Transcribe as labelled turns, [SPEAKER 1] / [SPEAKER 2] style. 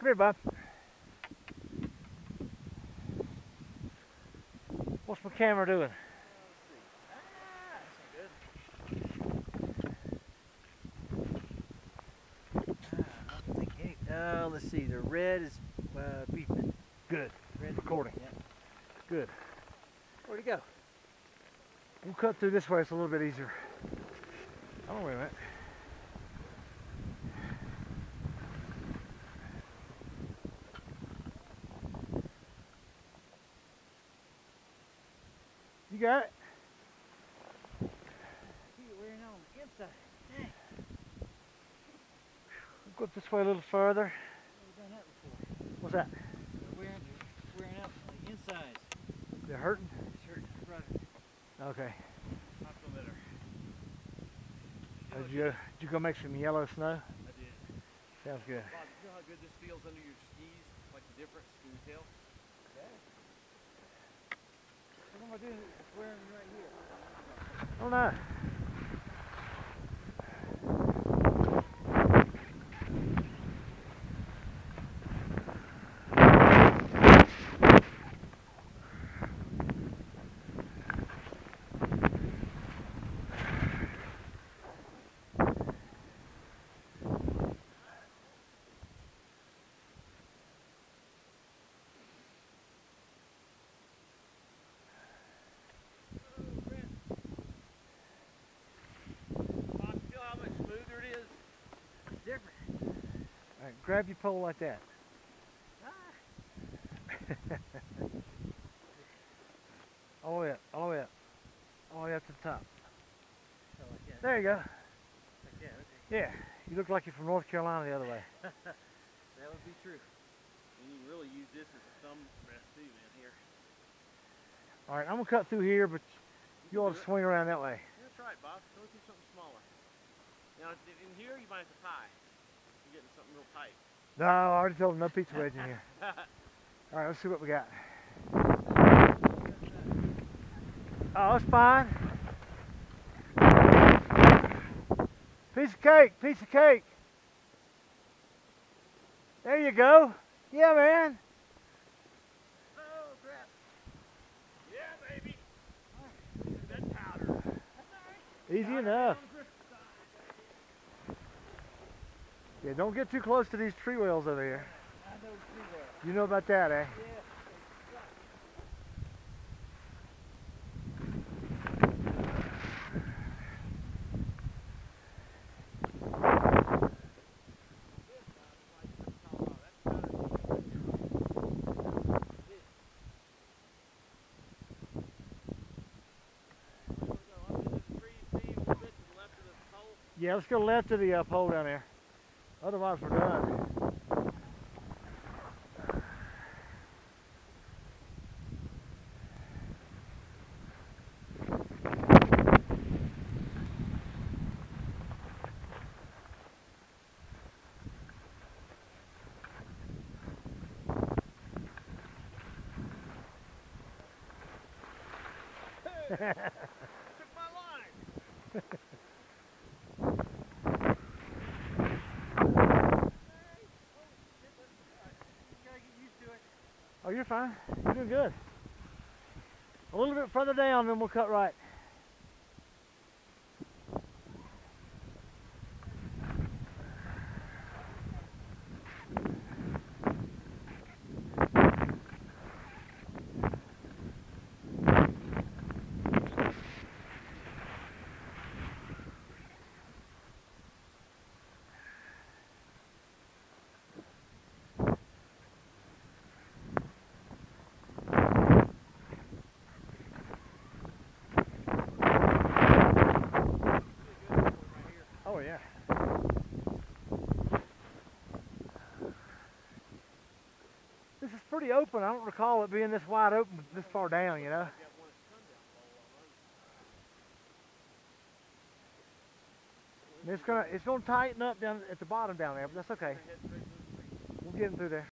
[SPEAKER 1] Come here, bud. What's my camera doing?
[SPEAKER 2] Let's see. The red is beeping.
[SPEAKER 1] Good.
[SPEAKER 2] Red
[SPEAKER 1] Recording.
[SPEAKER 2] Yeah.
[SPEAKER 1] Good.
[SPEAKER 2] Where'd it go?
[SPEAKER 1] We'll cut through this way. It's a little bit easier. Oh, wait a minute. You got it?
[SPEAKER 2] We're in on the inside. Dang.
[SPEAKER 1] We'll go this way a little further.
[SPEAKER 2] We've done that before.
[SPEAKER 1] What's that?
[SPEAKER 2] We're wearing out on the inside.
[SPEAKER 1] They're hurting?
[SPEAKER 2] It's hurting. Right.
[SPEAKER 1] Okay.
[SPEAKER 2] I feel better.
[SPEAKER 1] Did you go make some yellow snow?
[SPEAKER 3] I did.
[SPEAKER 1] Sounds good.
[SPEAKER 3] Bob, you know how good this feels under your skis? Like the difference? Can you tell?
[SPEAKER 2] What am I doing? It's wearing me right here.
[SPEAKER 1] Oh no.
[SPEAKER 3] Bob, you feel how much smoother it is?
[SPEAKER 2] It's different.
[SPEAKER 1] All right, grab your pole like that. All the way up, all the way up. All the way up to the top.
[SPEAKER 2] So like that.
[SPEAKER 1] There you go.
[SPEAKER 2] Like that. Okay.
[SPEAKER 1] Yeah, you look like you're from North Carolina the other way.
[SPEAKER 2] That would be true.
[SPEAKER 3] And you can really use this as a thumb rest too, man, here.
[SPEAKER 1] All right, I'm gonna cut through here, but you ought to
[SPEAKER 3] do it.
[SPEAKER 1] swing around that way.
[SPEAKER 3] Yeah, that's right, Bob. Go do something smaller. Now, in here, you might have to tie. You're getting something real tight.
[SPEAKER 1] No, I already told them no pizza wedge in here. All right, let's see what we got. Oh, it's fine. Piece of cake, piece of cake. There you go. Yeah, man.
[SPEAKER 3] Oh, crap. Yeah, baby. That powder.
[SPEAKER 1] Easy enough. Yeah, don't get too close to these tree whales over here.
[SPEAKER 2] I know pretty well.
[SPEAKER 1] You know about that, eh?
[SPEAKER 2] Yeah.
[SPEAKER 1] Yeah, let's go left of the pole down there. Otherwise, we're done.
[SPEAKER 3] Took my line.
[SPEAKER 1] Oh, you're fine. You're doing good. A little bit further down, then we'll cut right. Oh, yeah. This is pretty open. I don't recall it being this wide open, this far down, you know. And it's gonna tighten up down at the bottom down there, but that's okay. We'll get them through there.